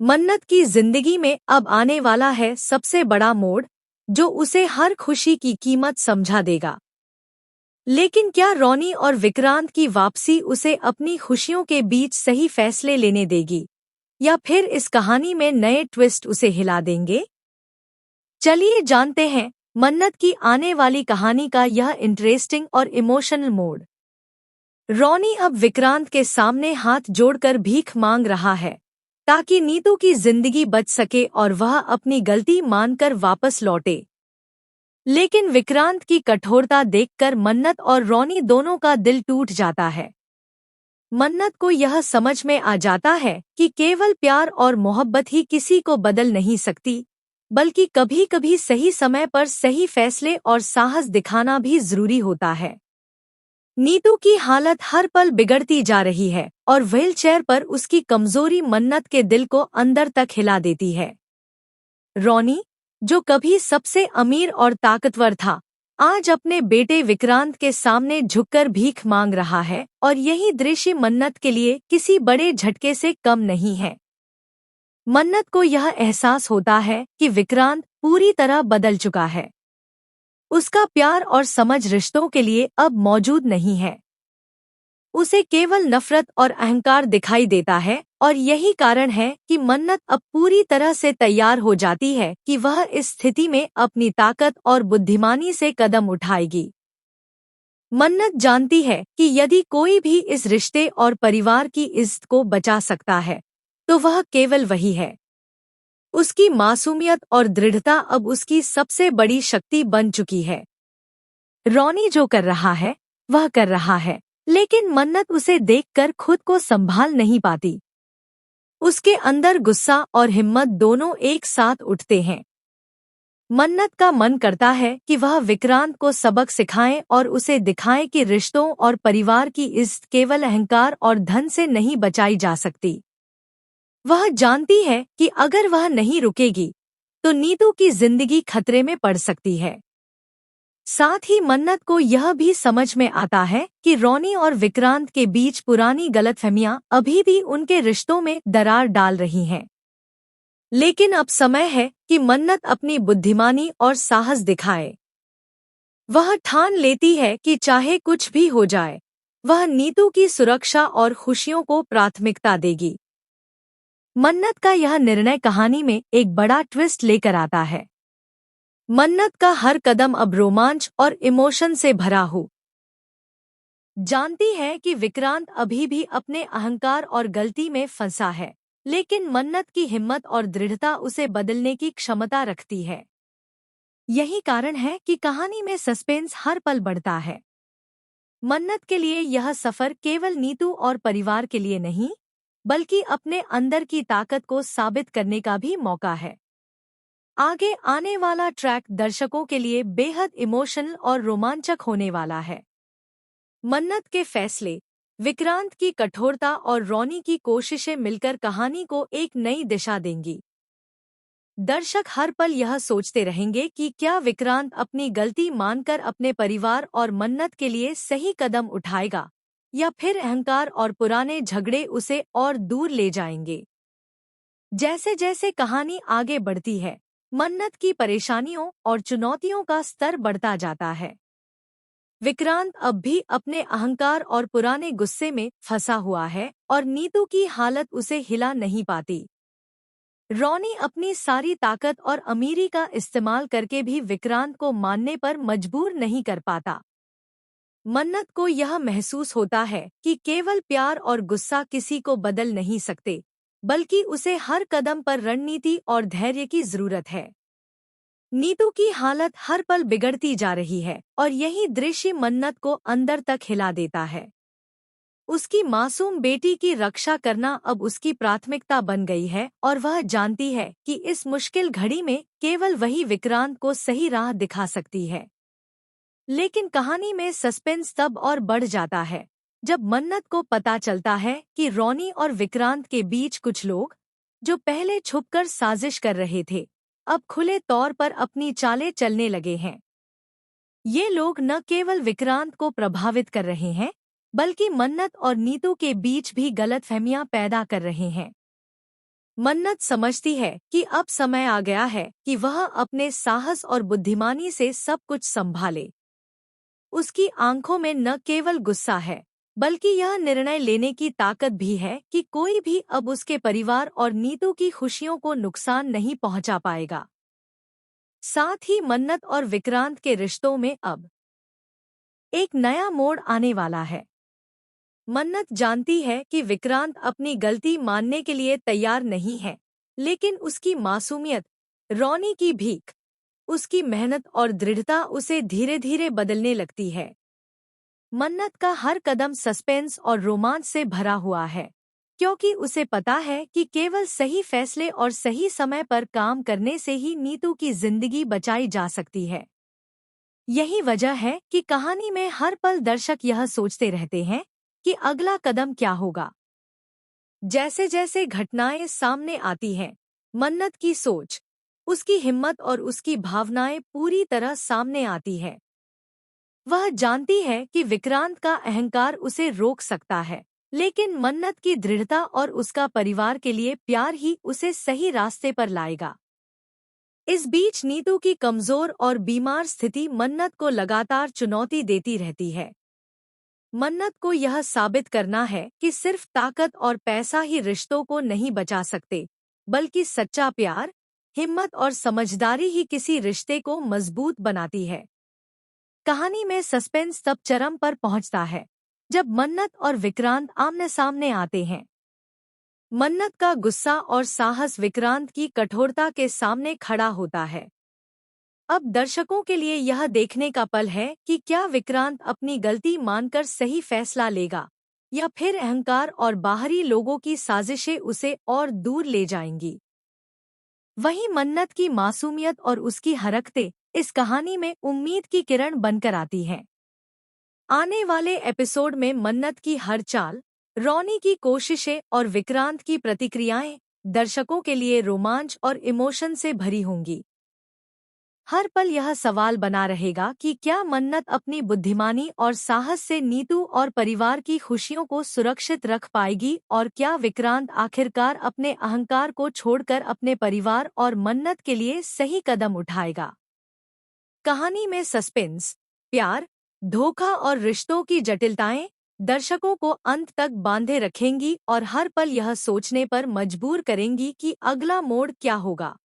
मन्नत की जिंदगी में अब आने वाला है सबसे बड़ा मोड़, जो उसे हर खुशी की कीमत समझा देगा। लेकिन क्या रोनी और विक्रांत की वापसी उसे अपनी खुशियों के बीच सही फैसले लेने देगी, या फिर इस कहानी में नए ट्विस्ट उसे हिला देंगे? चलिए जानते हैं मन्नत की आने वाली कहानी का यह इंटरेस्टिंग और इमोशनल मोड़। रोनी अब विक्रांत के सामने हाथ जोड़कर भीख मांग रहा है, ताकि नीतू की जिंदगी बच सके और वह अपनी गलती मानकर वापस लौटे। लेकिन विक्रांत की कठोरता देखकर मन्नत और रोनी दोनों का दिल टूट जाता है। मन्नत को यह समझ में आ जाता है कि केवल प्यार और मोहब्बत ही किसी को बदल नहीं सकती, बल्कि कभी-कभी सही समय पर सही फैसले और साहस दिखाना भी जरूरी होता है। नीतू की हालत हर पल बिगड़ती जा रही है और व्हीलचेयर पर उसकी कमजोरी मन्नत के दिल को अंदर तक हिला देती है। रोनी, जो कभी सबसे अमीर और ताकतवर था, आज अपने बेटे विक्रांत के सामने झुककर भीख मांग रहा है, और यही दृश्य मन्नत के लिए किसी बड़े झटके से कम नहीं है। मन्नत को यह एहसास होता है कि विक्रांत पूरी तरह बदल चुका है। उसका प्यार और समझ रिश्तों के लिए अब मौजूद नहीं है। उसे केवल नफरत और अहंकार दिखाई देता है, और यही कारण है कि मन्नत अब पूरी तरह से तैयार हो जाती है कि वह इस स्थिति में अपनी ताकत और बुद्धिमानी से कदम उठाएगी। मन्नत जानती है कि यदि कोई भी इस रिश्ते और परिवार की इज्जत को बचा सकता है, तो वह केवल वही है। उसकी मासूमियत और दृढ़ता अब उसकी सबसे बड़ी शक्ति बन चुकी है। रोनी जो कर रहा है, वह कर रहा है, लेकिन मन्नत उसे देखकर खुद को संभाल नहीं पाती। उसके अंदर गुस्सा और हिम्मत दोनों एक साथ उठते हैं। मन्नत का मन करता है कि वह विक्रांत को सबक सिखाए और उसे दिखाए कि रिश्तों और परिवार की इज्जत केवल अहंकार और धन से नहीं बचाई जा सकती। वह जानती है कि अगर वह नहीं रुकेगी, तो नीतू की जिंदगी खतरे में पड़ सकती है। साथ ही मन्नत को यह भी समझ में आता है कि रोनी और विक्रांत के बीच पुरानी गलतफहमियां अभी भी उनके रिश्तों में दरार डाल रही हैं। लेकिन अब समय है कि मन्नत अपनी बुद्धिमानी और साहस दिखाए। वह ठान लेती है कि चाहे कुछ भी हो जाए, वह नीतू की सुरक्षा और खुशियों को प्राथमिकता देगी। मन्नत का यह निर्णय कहानी में एक बड़ा ट्विस्ट लेकर आता है। मन्नत का हर कदम अब रोमांच और इमोशन से भरा हो। जानती है कि विक्रांत अभी भी अपने अहंकार और गलती में फंसा है, लेकिन मन्नत की हिम्मत और दृढ़ता उसे बदलने की क्षमता रखती है। यही कारण है कि कहानी में सस्पेंस हर पल बढ़ता है। मन्नत के लिए यह सफर केवल नीतू और परिवार के लिए नहीं, बल्कि अपने अंदर की ताकत को साबित करने का भी मौका है। आगे आने वाला ट्रैक दर्शकों के लिए बेहद इमोशनल और रोमांचक होने वाला है। मन्नत के फैसले, विक्रांत की कठोरता और रोनी की कोशिशें मिलकर कहानी को एक नई दिशा देंगी। दर्शक हर पल यह सोचते रहेंगे कि क्या विक्रांत अपनी गलती मानकर अपने परिवार और मन्नत के लिए सही कदम उठाएगा, या फिर अहंकार और पुराने झगड़े उसे और दूर ले जाएंगे। जैसे जैसे कहानी आगे बढ़ती है, मन्नत की परेशानियों और चुनौतियों का स्तर बढ़ता जाता है। विक्रांत अब भी अपने अहंकार और पुराने गुस्से में फंसा हुआ है, और नीतू की हालत उसे हिला नहीं पाती। रोनी अपनी सारी ताकत और अमीरी का इस्तेमाल करके भी विक्रांत को मानने पर मजबूर नहीं कर पाता। मन्नत को यह महसूस होता है कि केवल प्यार और गुस्सा किसी को बदल नहीं सकते, बल्कि उसे हर कदम पर रणनीति और धैर्य की जरूरत है। नीतू की हालत हर पल बिगड़ती जा रही है, और यही दृश्य मन्नत को अंदर तक हिला देता है। उसकी मासूम बेटी की रक्षा करना अब उसकी प्राथमिकता बन गई है, और वह जानती है कि इस मुश्किल घड़ी में केवल वही विक्रांत को सही राह दिखा सकती है। लेकिन कहानी में सस्पेंस तब और बढ़ जाता है, जब मन्नत को पता चलता है कि रोनी और विक्रांत के बीच कुछ लोग, जो पहले छुपकर साजिश कर रहे थे, अब खुले तौर पर अपनी चालें चलने लगे हैं। ये लोग न केवल विक्रांत को प्रभावित कर रहे हैं, बल्कि मन्नत और नीतू के बीच भी गलतफहमियां पैदा कर रहे हैं। मन्नत समझती है कि अब समय आ गया है कि वह अपने साहस और बुद्धिमानी से सब कुछ संभाले। उसकी आंखों में न केवल गुस्सा है, बल्कि यह निर्णय लेने की ताकत भी है कि कोई भी अब उसके परिवार और नीतू की खुशियों को नुकसान नहीं पहुंचा पाएगा। साथ ही मन्नत और विक्रांत के रिश्तों में अब एक नया मोड़ आने वाला है। मन्नत जानती है कि विक्रांत अपनी गलती मानने के लिए तैयार नहीं है, लेकिन उसकी मासूमियत, रॉनी की भीख, उसकी मेहनत और दृढ़ता उसे धीरे धीरे बदलने लगती है। मन्नत का हर कदम सस्पेंस और रोमांच से भरा हुआ है, क्योंकि उसे पता है कि केवल सही फैसले और सही समय पर काम करने से ही नीतू की जिंदगी बचाई जा सकती है। यही वजह है कि कहानी में हर पल दर्शक यह सोचते रहते हैं कि अगला कदम क्या होगा। जैसे जैसे घटनाएं सामने आती हैं, मन्नत की सोच, उसकी हिम्मत और उसकी भावनाएं पूरी तरह सामने आती है। वह जानती है कि विक्रांत का अहंकार उसे रोक सकता है, लेकिन मन्नत की दृढ़ता और उसका परिवार के लिए प्यार ही उसे सही रास्ते पर लाएगा। इस बीच नीतू की कमजोर और बीमार स्थिति मन्नत को लगातार चुनौती देती रहती है। मन्नत को यह साबित करना है कि सिर्फ ताकत और पैसा ही रिश्तों को नहीं बचा सकते, बल्कि सच्चा प्यार, हिम्मत और समझदारी ही किसी रिश्ते को मजबूत बनाती है। कहानी में सस्पेंस तब चरम पर पहुंचता है जब मन्नत और विक्रांत आमने सामने आते हैं। मन्नत का गुस्सा और साहस विक्रांत की कठोरता के सामने खड़ा होता है। अब दर्शकों के लिए यह देखने का पल है कि क्या विक्रांत अपनी गलती मानकर सही फैसला लेगा, या फिर अहंकार और बाहरी लोगों की साजिशें उसे और दूर ले जाएंगी। वहीं मन्नत की मासूमियत और उसकी हरकतें इस कहानी में उम्मीद की किरण बनकर आती हैं। आने वाले एपिसोड में मन्नत की हर चाल, रॉनी की कोशिशें और विक्रांत की प्रतिक्रियाएं दर्शकों के लिए रोमांच और इमोशन से भरी होंगी। हर पल यह सवाल बना रहेगा कि क्या मन्नत अपनी बुद्धिमानी और साहस से नीतू और परिवार की खुशियों को सुरक्षित रख पाएगी, और क्या विक्रांत आखिरकार अपने अहंकार को छोड़कर अपने परिवार और मन्नत के लिए सही कदम उठाएगा। कहानी में सस्पेंस, प्यार, धोखा और रिश्तों की जटिलताएं दर्शकों को अंत तक बांधे रखेंगी और हर पल यह सोचने पर मजबूर करेंगी कि अगला मोड़ क्या होगा।